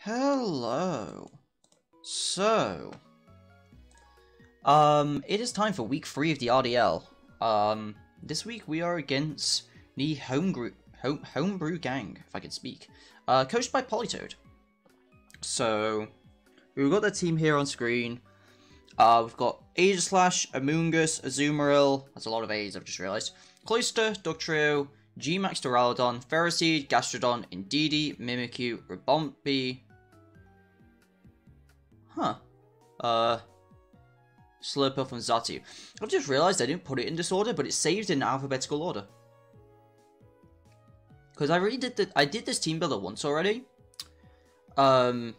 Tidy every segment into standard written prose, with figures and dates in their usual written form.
Hello. So, it is time for week 3 of the RDL. This week we are against the Homebrew Gang, if I can speak, coached by Politoad. So, we've got the team here on screen. We've got Aegislash, Amoongus, Azumarill, that's a lot of A's I've just realised, Cloyster, Ductrio, G-Max Duraludon, Ferroseed, Gastrodon, Indeedee, Mimikyu, Ribombee, Slurpuff and Xatu. I've just realised I didn't put it in this order, but it's saved in alphabetical order. Because I did this team builder once already. And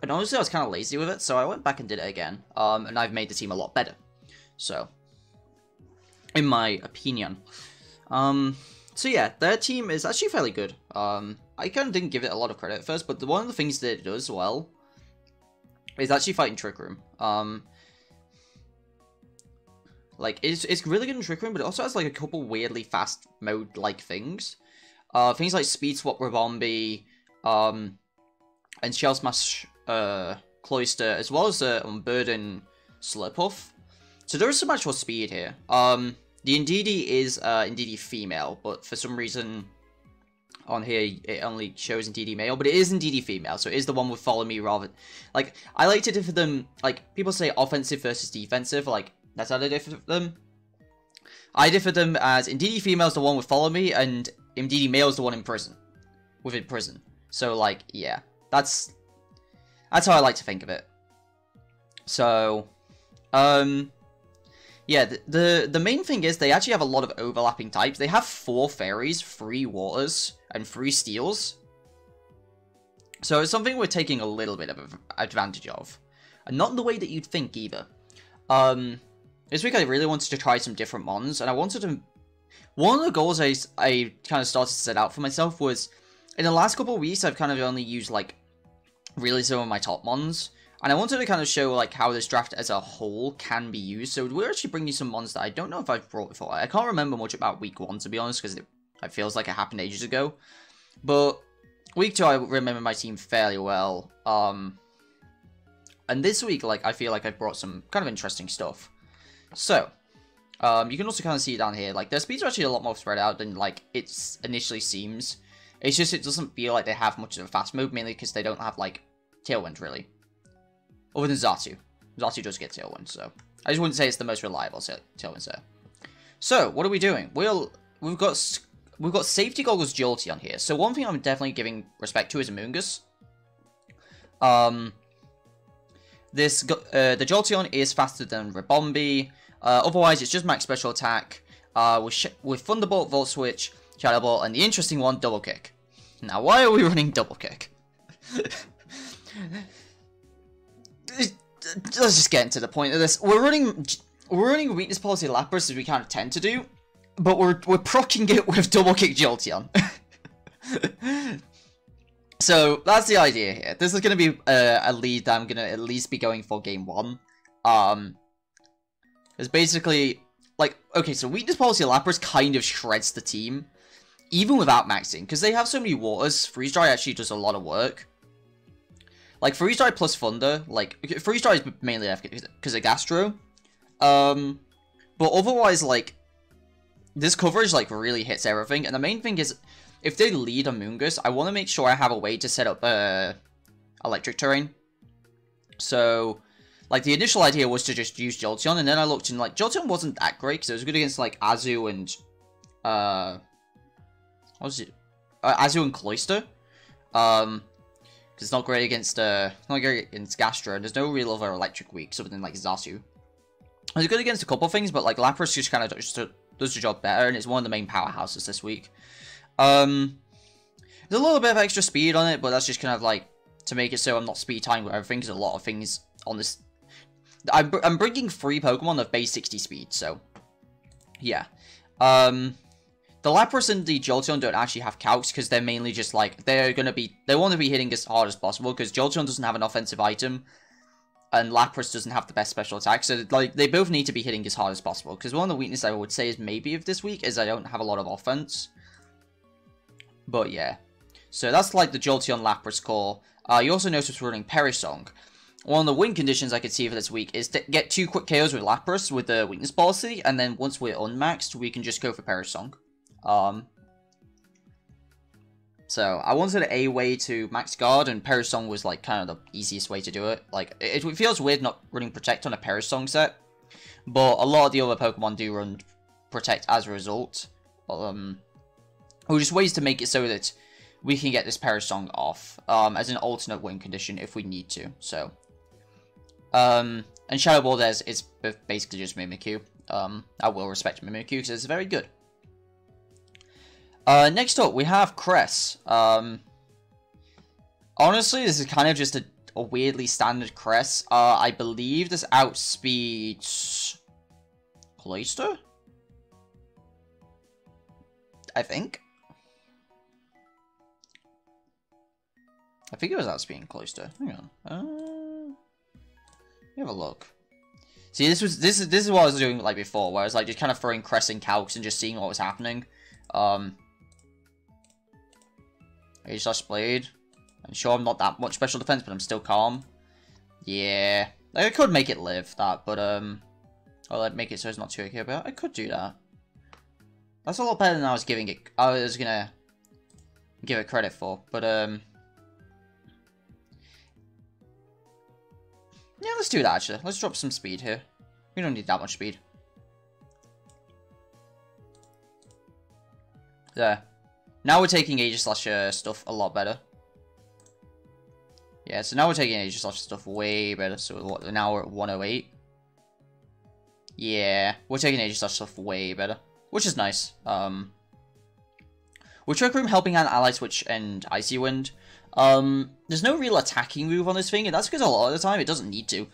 honestly I was kind of lazy with it, so I went back and did it again. And I've made the team a lot better. So, in my opinion. So yeah, their team is actually fairly good. I kind of didn't give it a lot of credit at first, but one of the things that it does well is actually fighting Trick Room. Like, it's really good in Trick Room, but it also has like a couple weirdly fast mode-like things. Things like Speed Swap Ribombee, and Shell Smash Cloyster, as well as Unburden Slurpuff. So there is some actual speed here. The Indeedee is Indeedee female, but for some reason on here it only shows Indeedee male, but it is Indeedee female, so it is the one with Follow Me rather. Like, I like to differ them, like, people say offensive versus defensive, like, that's how I differ them. I differ them as Indeedee female is the one with Follow Me, and Indeedee male is the one in prison. Within prison. So, like, yeah. That's how I like to think of it. So, yeah, the main thing is they actually have a lot of overlapping types. They have 4 fairies, 3 waters, and 3 steels. So it's something we're taking a little bit of an advantage of. And not in the way that you'd think either. This week I really wanted to try some different mons, and I wanted to... One of the goals I kind of started to set out for myself was, in the last couple of weeks I've kind of only used, like, really some of my top mons. And I wanted to kind of show, like, how this draft as a whole can be used. So we're actually bringing you some mons that I don't know if I've brought before. I can't remember much about week 1, to be honest, because it feels like it happened ages ago. But week 2, I remember my team fairly well. And this week, like, I feel like I've brought some kind of interesting stuff. So, you can also kind of see down here, like, their speeds are actually a lot more spread out than, like, it initially seems. It's just, it doesn't feel like they have much of a fast move, mainly because they don't have, like, Tailwind, really. Other than Xatu. Xatu does get Tailwind, so I just wouldn't say it's the most reliable Tailwind there. So, what are we doing? We've got Safety Goggles Jolteon here. So one thing I'm definitely giving respect to is Amoongus. The Jolteon is faster than Ribombee. Otherwise, it's just max special attack. With Thunderbolt, Volt Switch, Shadow Ball, and the interesting one, Double Kick. Now, why are we running Double Kick? Let's just get into the point of this. We're running Weakness Policy Lapras, as we kind of tend to do, but we're proccing it with Double Kick Jolteon. So that's the idea here. This is going to be a lead that I'm going to at least be going for game 1. It's basically, like, okay, so Weakness Policy Lapras kind of shreds the team, even without maxing, because they have so many waters. Freeze Dry actually does a lot of work. Like, Freeze Dry plus Thunder, like, Freeze Dry is mainly because of Gastro. But otherwise, like, this coverage, like, really hits everything. And the main thing is, if they lead Amoongus, I want to make sure I have a way to set up electric terrain. So, like, the initial idea was to just use Jolteon, and then I looked and, like, Jolteon wasn't that great, because it was good against, like, Azu and, what was it? Azu and Cloyster. Because it's not great against Gastro, and there's no real other electric weaks other than, like, Xatu. It's good against a couple things, but, like, Lapras just kind of does the job better, and it's one of the main powerhouses this week. There's a little bit of extra speed on it, but that's just kind of, like, to make it so I'm not speed tying with everything, because a lot of things on this... I'm bringing 3 Pokemon of base 60 speed, so... Yeah. The Lapras and the Jolteon don't actually have calcs, because they're mainly just, like, they want to be hitting as hard as possible, because Jolteon doesn't have an offensive item, and Lapras doesn't have the best special attack, so, like, they both need to be hitting as hard as possible, because one of the weaknesses I would say is maybe of this week is I don't have a lot of offense. But, yeah. So that's, like, the Jolteon Lapras core. You also notice we're running Perisong. One of the win conditions I could see for this week is to get 2 quick KOs with Lapras with the weakness policy, and then once we're unmaxed, we can just go for Perisong. So I wanted a way to max guard, and Perisong was like kind of the easiest way to do it. Like it feels weird not running Protect on a Perisong set, but a lot of the other Pokemon do run Protect as a result. Or just ways to make it so that we can get this Perisong off as an alternate win condition if we need to. So. And Shadow Ball is basically just Mimikyu. I will respect Mimikyu because it's very good. Next up, we have Cress. Honestly, this is kind of just a weirdly standard Cress. I believe this outspeeds Cloyster? I think it was outspeeding Cloyster. Hang on. Let me have a look. See, this is what I was doing like before, where I was like just kind of throwing Cress in calcs and just seeing what was happening. Ageless Blade. I'm sure I'm not that much special defense, but I'm still calm. Yeah, like, I could make it live that, but or like make it so it's not too okay. But I could do that. That's a lot better than I was giving it. I was gonna give it credit for, but yeah, let's do that actually. Let's drop some speed here. We don't need that much speed. There. Now we're taking Aegislash stuff a lot better. Yeah, so now we're taking Aegislash stuff way better. So now we're at 108. Yeah, we're taking Aegislash stuff way better, which is nice. With Trick Room, Helping Hand, Ally Switch, and Icy Wind. There's no real attacking move on this thing, and that's because a lot of the time it doesn't need to.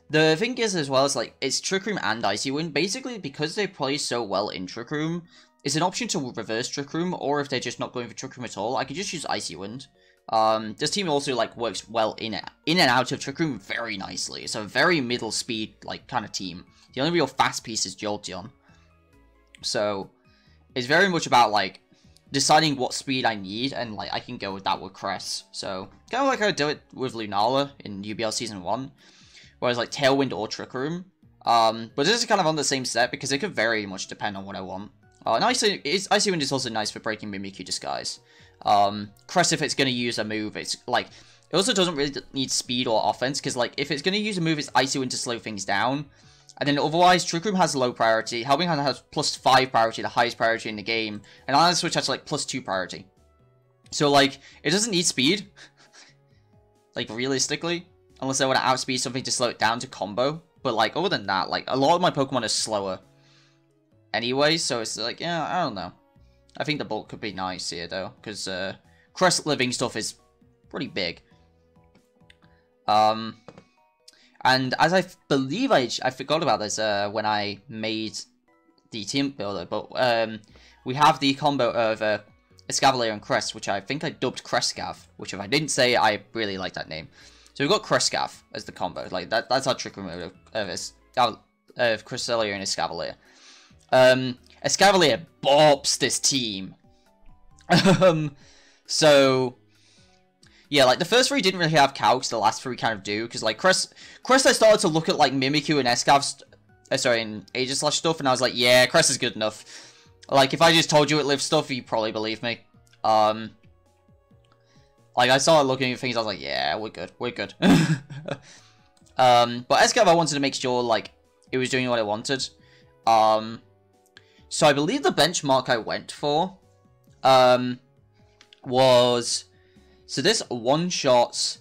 The thing is as well, is like, it's Trick Room and Icy Wind. Basically, because they play so well in Trick Room, it's an option to reverse Trick Room, or if they're just not going for Trick Room at all, I could just use Icy Wind. This team also, like, works well in and out of Trick Room very nicely. It's a very middle speed, like, kind of team. The only real fast piece is Jolteon. So, it's very much about, like, deciding what speed I need, and, like, I can go with that with Cress. So, kind of like I do it with Lunala in UBL Season 1, whereas, like, Tailwind or Trick Room. But this is kind of on the same set, because it could very much depend on what I want. And Icy Wind is also nice for breaking Mimikyu Disguise. Cress, if it's going to use a move, it's, like, it also doesn't really need speed or offense, because, like, if it's going to use a move, it's Icy Wind to slow things down. And then otherwise, Trick Room has low priority, Helping Hand has +5 priority, the highest priority in the game, and Ally Switch has, like, +2 priority. So, like, it doesn't need speed, like, realistically, unless I want to outspeed something to slow it down to combo. But, like, other than that, like, a lot of my Pokemon are slower anyway, so it's like, yeah, I don't know. I think the bulk could be nice here, though, because Crest living stuff is pretty big. And as I believe I forgot about this when I made the team builder, but we have the combo of Escavalier and Crest, which I think I dubbed Crestgav, which if I didn't say, I really like that name. So we've got Crestgav as the combo, like that's our Trick Room of Cresselia and Escavalier. Escavalier bops this team. So yeah, like the first 3 didn't really have calcs, the last 3 kind of do, because like Crest I started to look at like Mimikyu and Escav, and Aegislash stuff, and I was like, yeah, Crest is good enough. Like if I just told you it lives stuff, you'd probably believe me. Like I started looking at things, I was like, yeah, we're good. But Escav, I wanted to make sure like it was doing what I wanted. So I believe the benchmark I went for was, so this one-shot,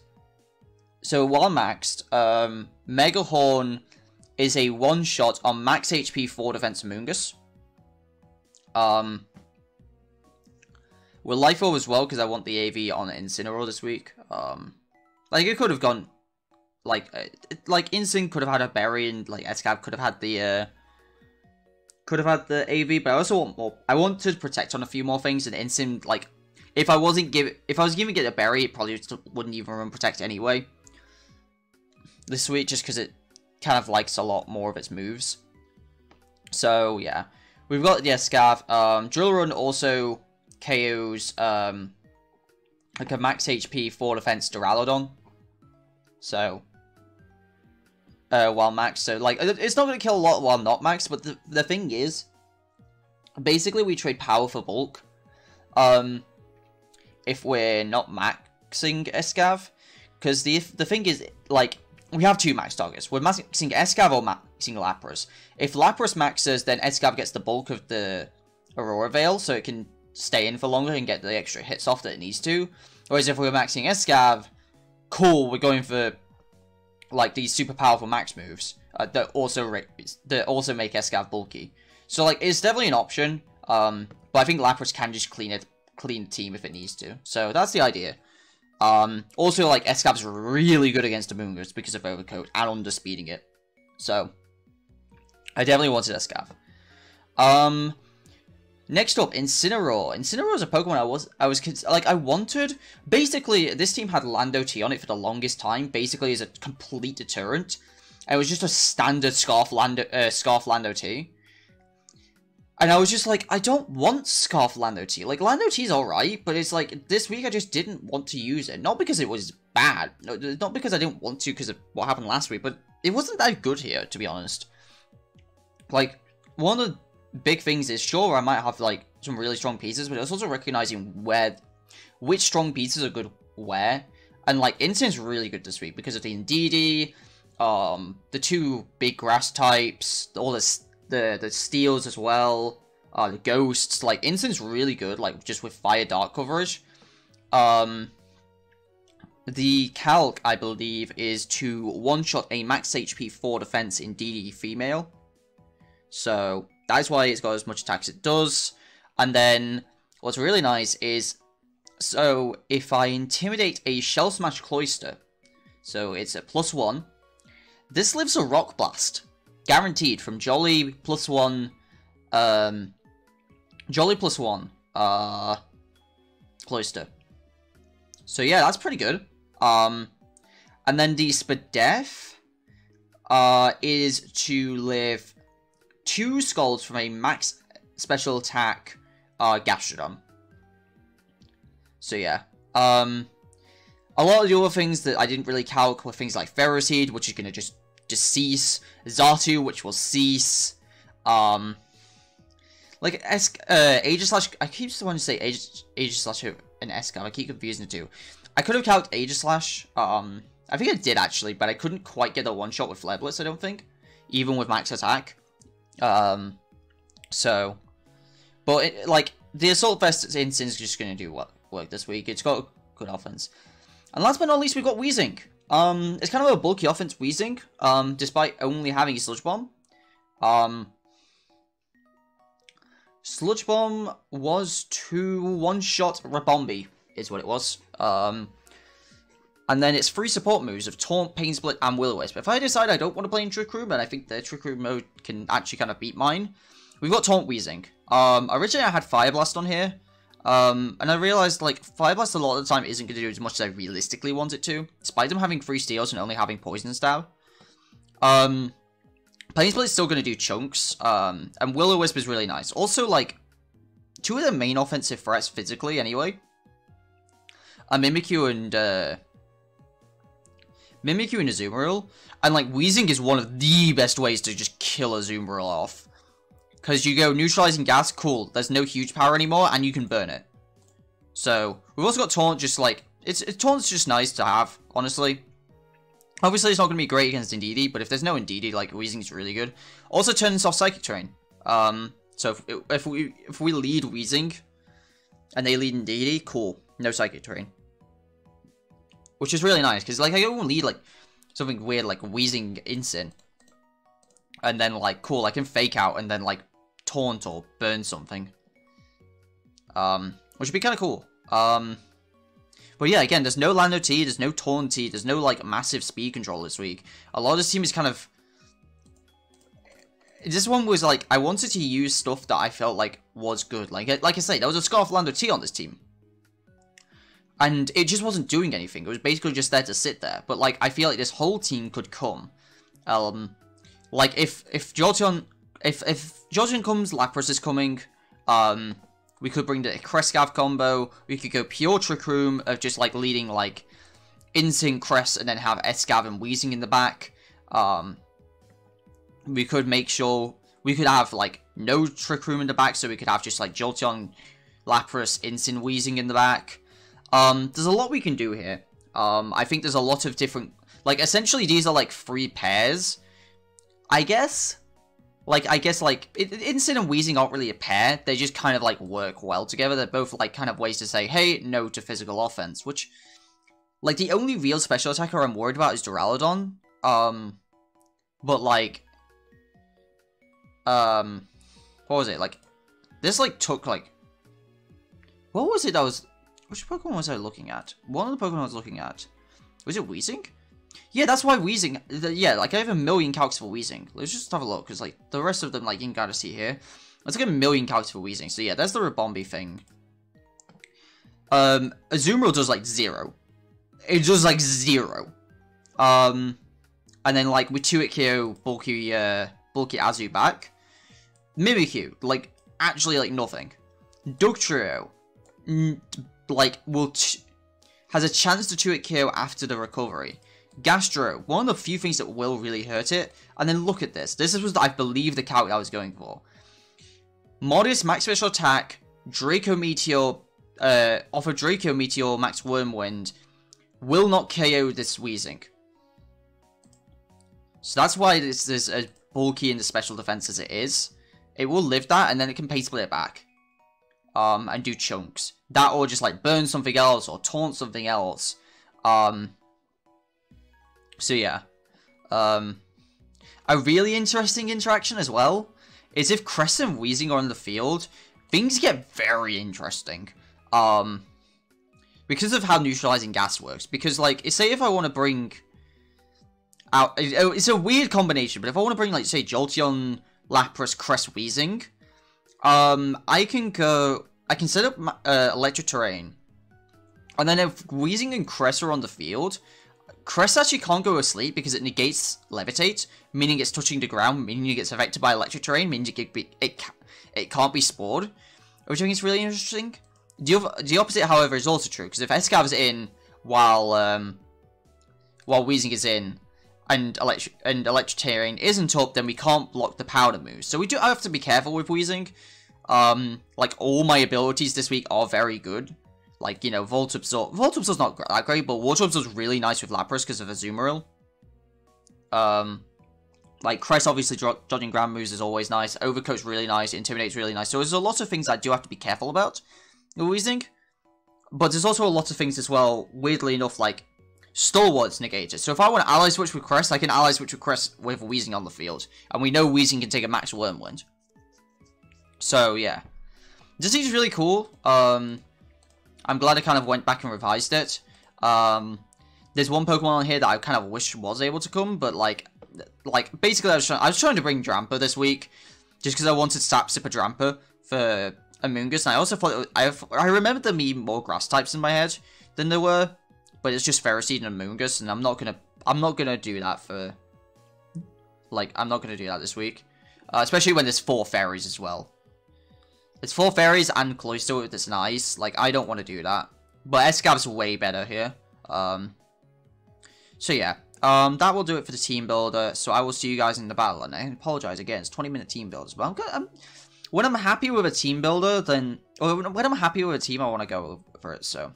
so while maxed, Mega Horn is a one-shot on max HP 4 defense Mungus. With Life Orb as well, because I want the AV on Incineroar this week. Like, it could have gone, like Incin could have had a berry, and, like, Escav could have had the AV, but I also want more. I want to protect on a few more things, and Incin, like, if I was giving it a berry, it probably wouldn't even run protect anyway this week, just because it kind of likes a lot more of its moves. So yeah, we've got the Escav. Drill Run also KOs like a max HP 4 defense Duraludon. So, while max, so like, it's not going to kill a lot while not max, but the thing is, basically we trade power for bulk, if we're not maxing Escav, because the thing is, like, we have 2 max targets. We're maxing Escav or maxing Lapras. If Lapras maxes, then Escav gets the bulk of the Aurora Veil, so it can stay in for longer and get the extra hits off that it needs to. Whereas if we're maxing Escav, cool, we're going for, like, these super powerful max moves that also make Escav bulky. So, like, it's definitely an option, but I think Lapras can just clean the team if it needs to. So, that's the idea. Also, like, Escav's really good against Amoonguss because of Overcoat and underspeeding it. So, I definitely wanted Escav. Next up, Incineroar. Incineroar is a Pokemon I wanted. Basically, this team had Lando T on it for the longest time, basically as a complete deterrent. It was just a standard Scarf Lando T. And I was just like, I don't want Scarf Lando T. Like, Lando T is alright, but it's like, this week I just didn't want to use it. Not because it was bad. No, not because I didn't want to because of what happened last week, but it wasn't that good here, to be honest. Like, one of the big things is, sure, I might have, like, some really strong pieces, but it's also recognizing which strong pieces are good where. And, like, Incense really good this week because of the Indeedee, the 2 big grass types, all the steals as well, the ghosts. Like, Incense really good, like, just with fire dark coverage. The calc, I believe, is to one-shot a max HP 4 defense Indeedee female. So, that's why it's got as much attack as it does. And then, what's really nice is, so, if I intimidate a Shell Smash Cloyster, so it's a +1, this lives a Rock Blast. Guaranteed from Jolly +1, Cloyster. So yeah, that's pretty good. And then the Spadef, is to live 2 Skulls from a max special attack, Gastrodon. So yeah, a lot of the other things that I didn't really calc were things like Ferroseed, which is going to just cease, Xatu, which will cease, like, Aegislash, I keep wanting to say Aegislash and Escav, I keep confusing the two. I could have calced Aegislash, I think I did actually, but I couldn't quite get the one-shot with Flare Blitz, I don't think, even with max attack. So, but, like, the Assault Vest Instinct is just going to do work this week. It's got good offense. And last but not least, we've got Weezing. It's kind of a bulky offense, Weezing, despite only having a Sludge Bomb. Sludge Bomb was to one-shot Rabombi, is what it was. And then it's 3 support moves of Taunt, Pain Split, and Will-O-Wisp. If I decide I don't want to play in Trick Room, and I think the Trick Room mode can actually kind of beat mine, we've got Taunt Weezing. Originally I had Fire Blast on here, and I realized, like, Fire Blast a lot of the time isn't going to do as much as I realistically want it to, despite them having 3 steals and only having Poison Stab. Pain Split is still going to do chunks, and Will-O-Wisp is really nice. Also, like, 2 of the main offensive threats physically, anyway, are Mimikyu and Azumarill, and, like, Weezing is one of the best ways to just kill Azumarill off. Because you go neutralizing gas, cool, there's no huge power anymore, and you can burn it. So, we've also got Taunt, just like, Taunt's just nice to have, honestly. Obviously, it's not going to be great against Indeedee, but if there's no Indeedee, like, Weezing's really good. Also turns off Psychic Terrain. So, if we lead Weezing, and they lead Indeedee, cool, no Psychic Terrain. Which is really nice, because, like, I don't lead, like, something weird, like, Weezing Instant. And then, like, cool, I can Fake Out, and then, like, Taunt or burn something. Which would be kind of cool. But yeah, again, there's no Lando T, there's no Taunt T, there's no, like, massive speed control this week. A lot of this team is kind of... This one was, like, I wanted to use stuff that I felt like was good. Like I say, there was a Scarf Lando T on this team. And it just wasn't doing anything. It was basically just there to sit there. But, like, I feel like this whole team could come. Like, if Jolteon comes, Lapras is coming, We could bring the Crest-Scav combo. We could go pure Trick Room of just, like, leading, like, Instinct, Crest, and then have Escav and Weezing in the back. We could make sure... We could have, like, no Trick Room in the back, so we could have just, like, Jolteon, Lapras, Instant, Weezing in the back. There's a lot we can do here. I think there's a lot of different... Like, essentially, these are, like, 3 pairs. I guess... Like, Instant and Weezing aren't really a pair. They just kind of, like, work well together. They're both, like, kind of ways to say, hey, no to physical offense. Which, like, the only real special attacker I'm worried about is Duraludon. But, like... what was it? Like, this, like, took, like... What was it that was... Which Pokemon was I looking at? One of the Pokemon I was looking at. Was it Weezing? Yeah, that's why Weezing... Yeah, like, I have a million calcs for Weezing. Let's just have a look, because, like, the rest of them, like, you can kind of see here. Let's get a million calcs for Weezing. So, yeah, that's the Ribombee thing. Azumarill does, like, 0. It does, like, 0. And then, like, with Tuikyo, bulky Azu back. Mimikyu, like, actually, like, nothing. Dugtrio, like, has a chance to Tuikyo after the recovery. Gastro, one of the few things that will really hurt it. And then look at this. This was, I believe, the calc I was going for. Modest max special attack, Draco Meteor, off of Draco Meteor, max Wormwind, will not KO this Weezing. So that's why this is as bulky in the special defense as it is. It will live that, and then it can pace split it back. And do chunks. That or just, like, burn something else, or taunt something else. So yeah. A really interesting interaction as well is if Crest and Weezing are on the field, things get very interesting. Because of how neutralizing gas works. Because, like, say if I want to bring out... It's a weird combination, but if I want to bring, like, say, Jolteon, Lapras, Crest, Weezing, I can set up Electric Terrain. And then if Weezing and Crest are on the field... Crest actually can't go asleep because it negates Levitate, meaning it's touching the ground, meaning it gets affected by Electric Terrain, means it can't be spored, which I think is really interesting. The opposite, however, is also true, because if Escav's in while Weezing is in, and Electric Terrain isn't up, then we can't block the powder moves. So we do have to be careful with Weezing. Like, all my abilities this week are very good. Like, you know, Volt Absorb. Volt Absorb's not that great, but Water Absorb's really nice with Lapras because of Azumarill. Like, Crest obviously dodging ground moves is always nice. Overcoat's really nice. Intimidate's really nice. So there's a lot of things I do have to be careful about with Weezing. But there's also a lot of things as well, weirdly enough, like, Stalwart's negated. So if I want to ally switch with Crest, I can ally switch with Crest with Weezing on the field. And we know Weezing can take a max Wormwind. So, yeah. This seems really cool. I'm glad I kind of went back and revised it. There's one Pokemon on here that I kind of wish was able to come, but like basically I was trying to bring Drampa this week, just because I wanted Sap Sipper Drampa for Amoonguss, and I also thought I remembered there being more grass types in my head than there were, but it's just Ferroseed and Amoonguss, and I'm not gonna do that for I'm not gonna do that this week, especially when there's 4 fairies as well. It's 4 fairies and Cloyster with this nice. Like, I don't want to do that. But Escav's way better here. So yeah. That will do it for the team builder. So I will see you guys in the battle. And I apologize again. It's 20-minute team builders. But when I'm happy with a team builder, then... Or when I'm happy with a team, I want to go for it, so...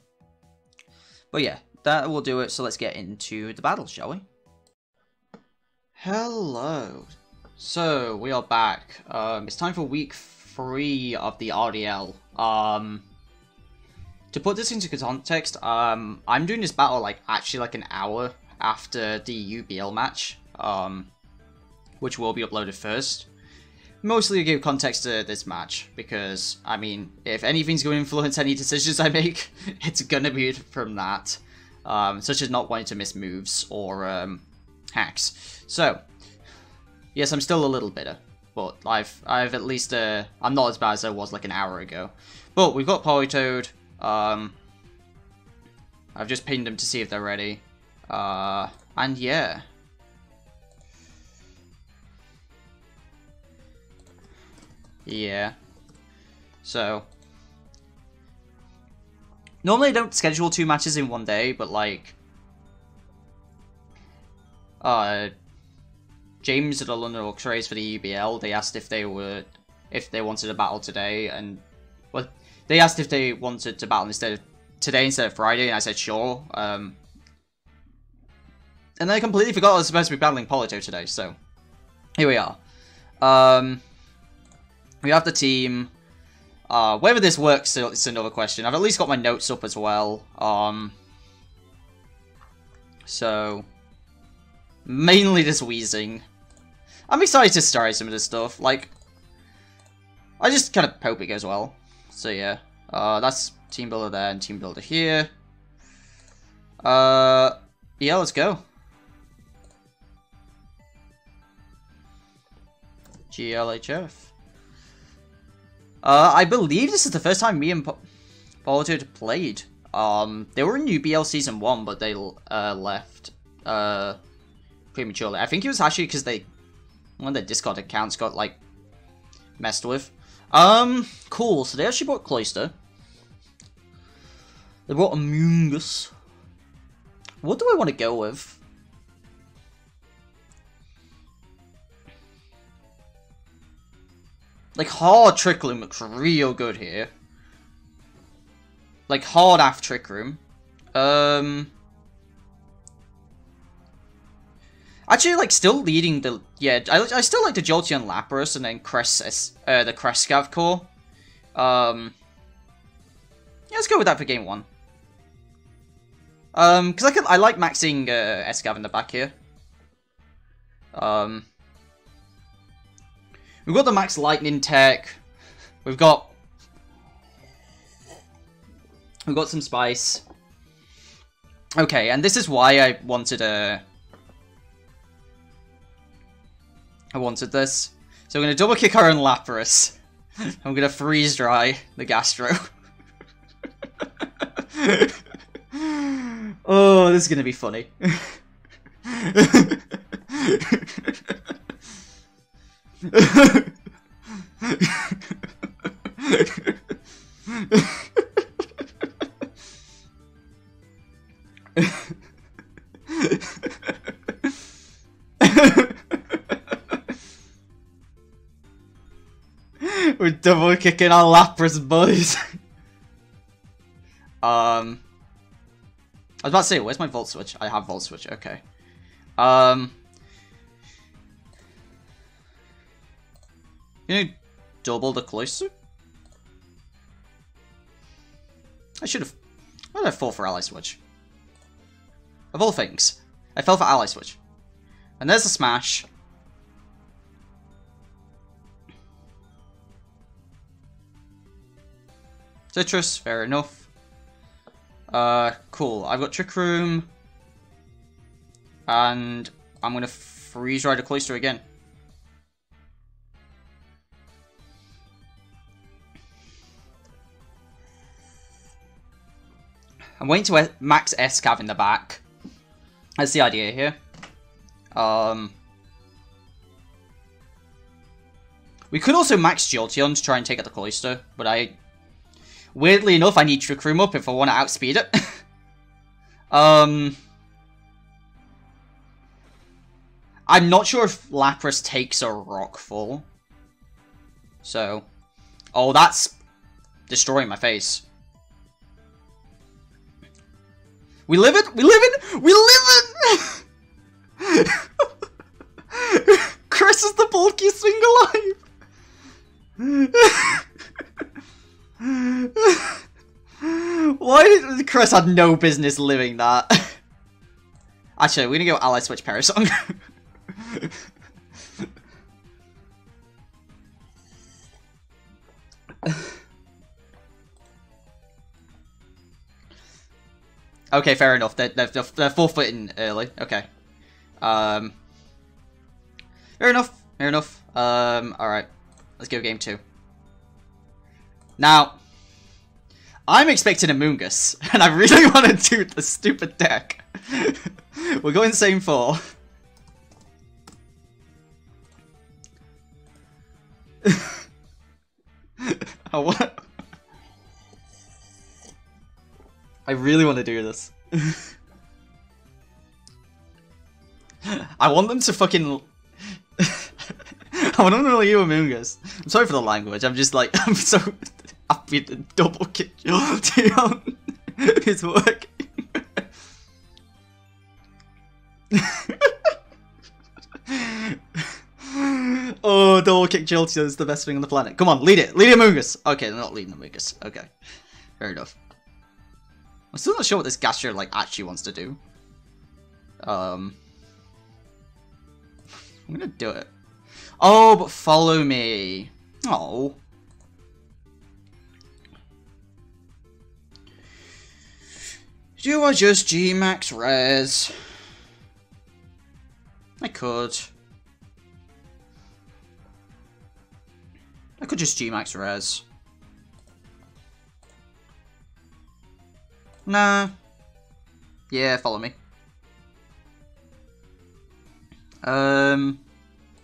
But yeah, that will do it. So let's get into the battle, shall we? Hello. So, we are back. It's time for week 3 of the RDL. To put this into context, I'm doing this battle actually an hour after the UBL match, which will be uploaded first. Mostly to give context to this match, because, I mean, if anything's going to influence any decisions I make, it's gonna be from that. Such as not wanting to miss moves or hacks. So, yes, I'm still a little bitter. But I've at least, I'm not as bad as I was an hour ago. But we've got Politoad. I've just pinged them to see if they're ready. And yeah. Yeah. So, Normally I don't schedule 2 matches in one day, but like... James at the London X-Rays for the EBL, they asked if they wanted a battle today, and... Well, they asked if they wanted to battle today instead of Friday, and I said sure. And then I completely forgot I was supposed to be battling Politoad today, so... Here we are. We have the team. Whether this works is another question. I've at least got my notes up as well. So... Mainly just wheezing. I'm excited to start some of this stuff. Like, I just kind of hope it goes well. So yeah, that's team builder there and team builder here. Yeah, let's go. GLHF. I believe this is the first time me and Politoad played. They were in UBL Season 1, but they left prematurely. I think it was actually because one of their Discord accounts got, like, messed with. Cool. So they actually brought Cloister. They brought Amoongus. What do I want to go with? Like, hard Trick Room looks real good here. Like, hard AF Trick Room. Actually, like, still leading the... Yeah, I still like the Jolteon Lapras and then the Crescav core. Yeah, let's go with that for game 1. Because I like maxing Escav in the back here. We've got the max lightning tech. We've got some spice. Okay, and this is why I wanted this. So I'm going to double kick our own Lapras. I'm going to freeze dry the Gastro. Oh, this is going to be funny. We're double kicking our Lapras, boys. I was about to say, where's my Volt Switch? I have Volt Switch, okay. You know, double the Cloister? I should have... Why did I fall for Ally Switch? Of all things, I fell for Ally Switch. And there's the Smash. Citrus, fair enough. Cool. I've got Trick Room. And I'm going to freeze ride a Cloister again. I'm waiting to max Escav in the back. That's the idea here. We could also max Jolteon to try and take out the Cloister, but weirdly enough, I need Trick Room up if I want to outspeed it. I'm not sure if Lapras takes a Rock Fall. So... Oh, that's destroying my face. We live it! We live it! We live it! Chris is the bulkiest thing alive! Why did Chris had no business living that? Actually, we're gonna go Ally Switch Parasong. Okay, fair enough. They're forfeiting early. Okay. Fair enough. Fair enough. Alright. Let's go game 2. Now, I'm expecting a Amoongus, and I really want to do the stupid deck. We're going same 4. Oh, what? I really want to do this. I want them to fucking... I want them to leave Among Us. I'm sorry for the language, I'm just like, I'm so happy to double kick his work. Oh, double kick Jolteon is the best thing on the planet. Come on, lead it. Lead Among Us. Okay, they're not leading Among Us. Okay. Fair enough. I'm still not sure what this Gastro, like, actually wants to do. I'm gonna do it. Oh, but follow me. Oh. Do I just G-Max Res? I could. I could just G-Max Res. Nah. Yeah, follow me.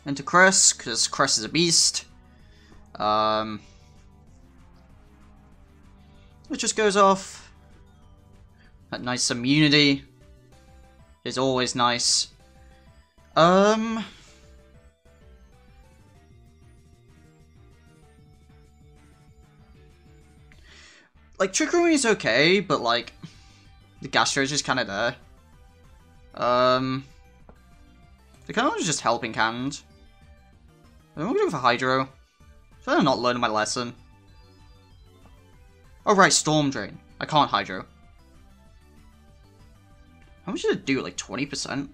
Into Cress, because Cress is a beast. It just goes off. That nice immunity is always nice. Like, Trick Room is okay, but, like, the Gastro is just kind of there. The kind of just Helping Hand. I'm gonna go for Hydro. So I'm not learning my lesson. Oh, right, Storm Drain. I can't Hydro. How much did it do? Like, 20%?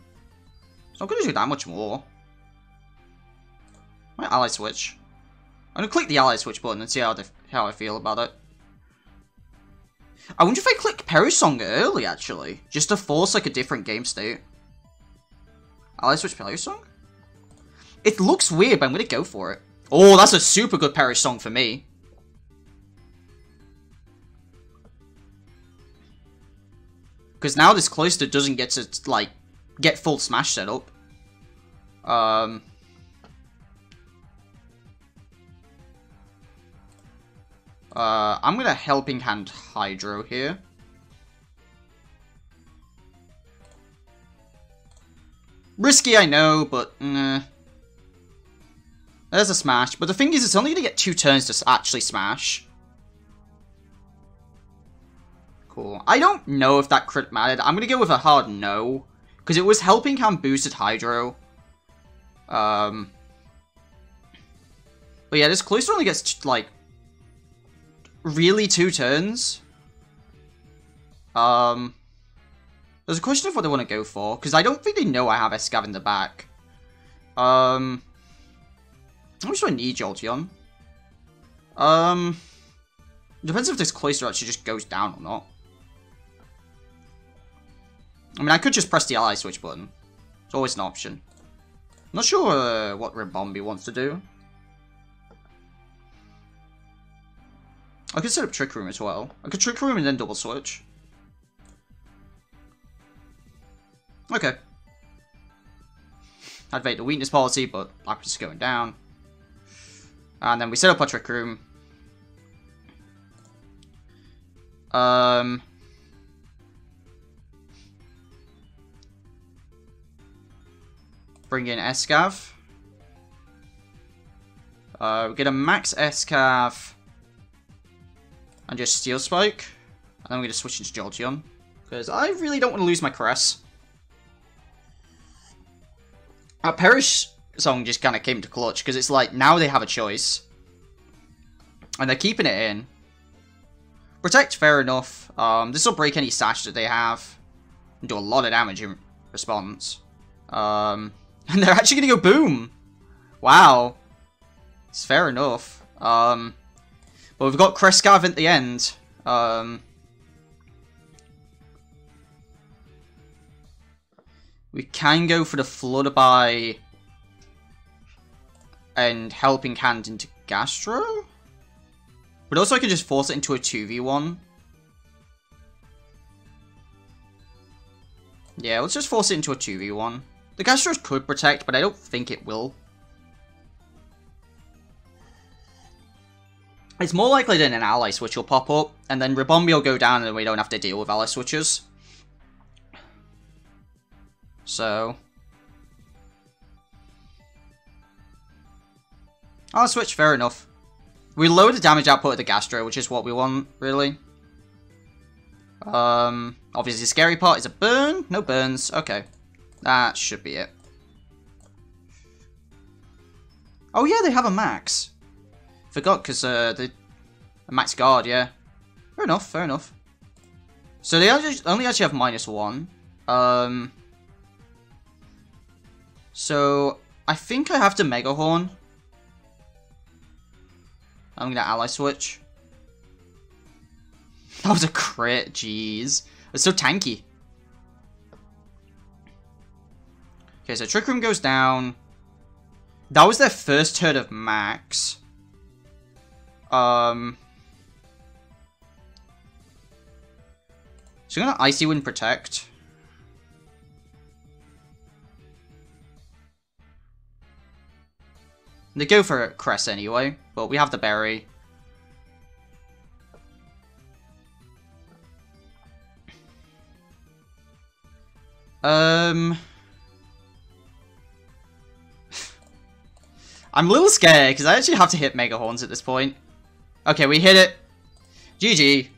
It's not gonna do that much more. My Ally Switch. I'm gonna click the Ally Switch button and see how I feel about it. I wonder if I click Perisong early, actually. Just to force, like, a different game state. Ally Switch Perisong? It looks weird, but I'm gonna go for it. Oh, that's a super good Perisong for me. Because now this Cloister doesn't get to, like, get full Smash setup. I'm gonna Helping Hand Hydro here. Risky, I know, but there's a Smash. But the thing is, it's only gonna get 2 turns to actually Smash. Cool. I don't know if that crit mattered. I'm gonna go with a hard no. Because it was Helping Hand boosted Hydro. But yeah, this Cloister only gets, like, really 2 turns. There's a question of what they want to go for. Because I don't think they know I have Escav in the back. How much do I need Jolteon? Depends if this Cloister actually just goes down or not. I mean, I could just press the Ally Switch button. It's always an option. I'm not sure what Ribombee wants to do. I could set up Trick Room as well. I could Trick Room and then double switch. Okay. Activate the weakness policy, but Lapras is going down. And then we set up our Trick Room. Bring in Escav. We get a max Escav. And just Steel Spike. And then we're going to switch into Jolteon. Because I really don't want to lose my Cress. Our Perish song just kind of came to clutch. Because it's like, now they have a choice. And they're keeping it in. Protect, fair enough. This will break any Sash that they have. And do a lot of damage in response. And they're actually going to go boom. Wow. It's fair enough. But we've got Crescav at the end. We can go for the Flutterby and Helping Hand into Gastro. But also I could just force it into a 2v1. Yeah, let's just force it into a 2v1. The Gastros could protect, but I don't think it will. It's more likely that an ally switch will pop up, and then Ribombi will go down, and we don't have to deal with ally switches. So... I'll switch, fair enough. We lower the damage output of the Gastro, which is what we want, really. Obviously the scary part is a burn. No burns. Okay. That should be it. Oh yeah, they have a max. Forgot, because the max guard, yeah. Fair enough, fair enough. So they only actually have -1. So I think I have to Mega Horn. I'm gonna ally switch. That was a crit, jeez. It's so tanky. Okay, so Trick Room goes down. That was their first turn of max. So I'm gonna Icy Wind Protect. They go for Cress anyway, but we have the berry. I'm a little scared, because I actually have to hit Mega Horns at this point. Okay, we hit it. GG.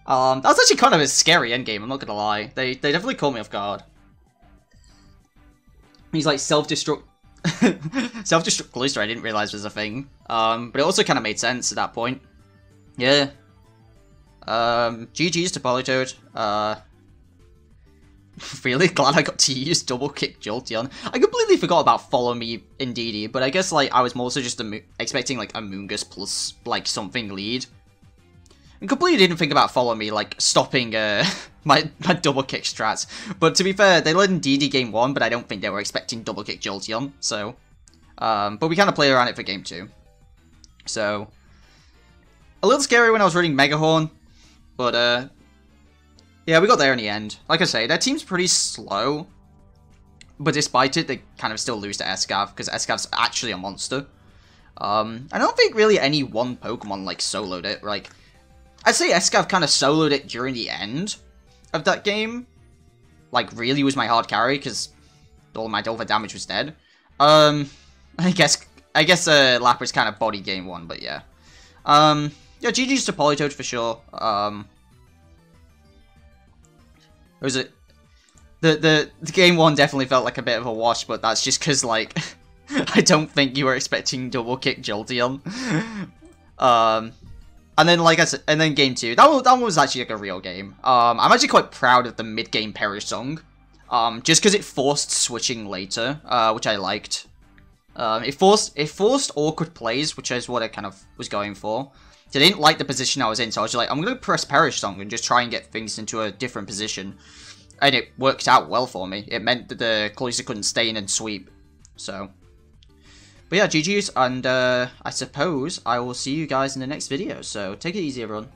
That was actually kind of a scary endgame, I'm not gonna lie. They definitely caught me off guard. He's like self-destruct... self-destruct Cloister I didn't realize was a thing. But it also kind of made sense at that point. Yeah. GG's to Politoad. Really glad I got to use double kick Jolteon. I completely forgot about Follow Me Indeedee, but I guess like I was more so just expecting like a Moongus plus like something lead. And completely didn't think about Follow Me like stopping my double kick strats. But to be fair, they led in DD game 1, but I don't think they were expecting double kick Jolteon. So, but we kind of played around it for game 2. So, a little scary when I was running Mega Horn, but yeah, we got there in the end. Like I say, their team's pretty slow, but despite it, they kind of still lose to Escav, because Escav's actually a monster. I don't think really any one Pokemon, like, soloed it. Like, I'd say Escav kind of soloed it during the end of that game. Like, really was my hard carry, because all my Dolphin damage was dead. I guess Lapras kind of body game 1, but yeah. Yeah, GG's to Politoad for sure. Was it the game 1 definitely felt like a bit of a wash, but that's just because like I don't think you were expecting double kick Jolteon. And then like I said, and then game 2, that one was actually like a real game. I'm actually quite proud of the mid game Perish Song, just because it forced switching later, which I liked. It forced awkward plays, which is what I kind of was going for. So I didn't like the position I was in, so I was just like, I'm going to press Perish Song and just try and get things into a different position. And it worked out well for me. It meant that the Cloister couldn't stay in and sweep. So, but yeah, GG's, and I suppose I will see you guys in the next video. So take it easy, everyone.